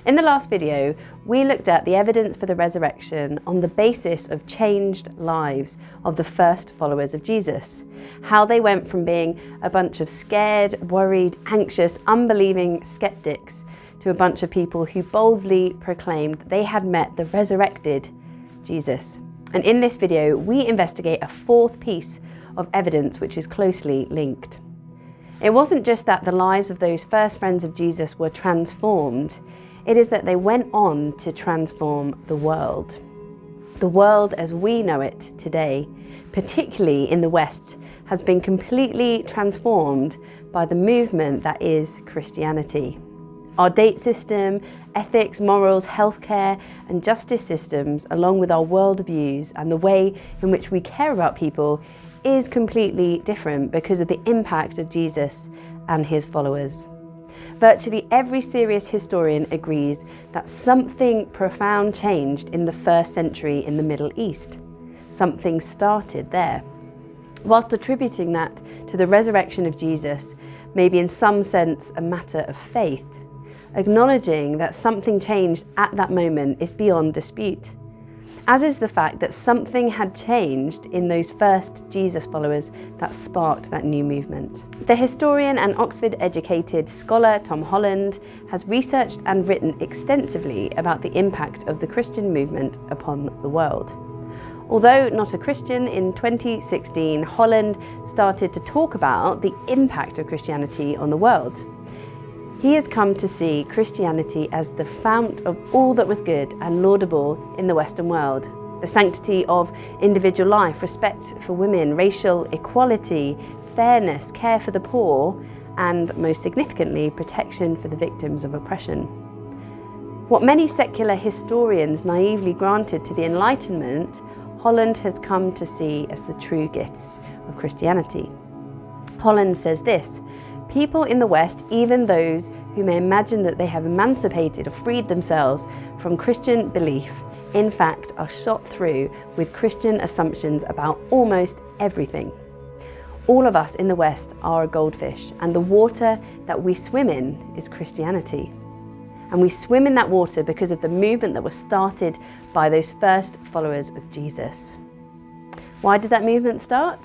In the last video, we looked at the evidence for the resurrection on the basis of changed lives of the first followers of Jesus. How they went from being a bunch of scared, worried, anxious, unbelieving skeptics to a bunch of people who boldly proclaimed they had met the resurrected Jesus. And in this video, we investigate a fourth piece of evidence which is closely linked. It wasn't just that the lives of those first friends of Jesus were transformed, it is that they went on to transform the world. The world as we know it today, particularly in the West, has been completely transformed by the movement that is Christianity. Our date system, ethics, morals, healthcare, and justice systems, along with our worldviews and the way in which we care about people, is completely different because of the impact of Jesus and his followers. Virtually every serious historian agrees that something profound changed in the first century in the Middle East. Something started there. Whilst attributing that to the resurrection of Jesus may be in some sense a matter of faith, acknowledging that something changed at that moment is beyond dispute, as is the fact that something had changed in those first Jesus followers that sparked that new movement. The historian and Oxford-educated scholar Tom Holland has researched and written extensively about the impact of the Christian movement upon the world. Although not a Christian, in 2016, Holland started to talk about the impact of Christianity on the world. He has come to see Christianity as the fount of all that was good and laudable in the Western world. The sanctity of individual life, respect for women, racial equality, fairness, care for the poor, and most significantly, protection for the victims of oppression. What many secular historians naively granted to the Enlightenment, Holland has come to see as the true gifts of Christianity. Holland says this: people in the West, even those who may imagine that they have emancipated or freed themselves from Christian belief, in fact are shot through with Christian assumptions about almost everything. All of us in the West are a goldfish, and the water that we swim in is Christianity. And we swim in that water because of the movement that was started by those first followers of Jesus. Why did that movement start?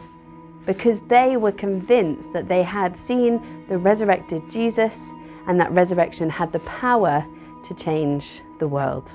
Because they were convinced that they had seen the resurrected Jesus, and that resurrection had the power to change the world.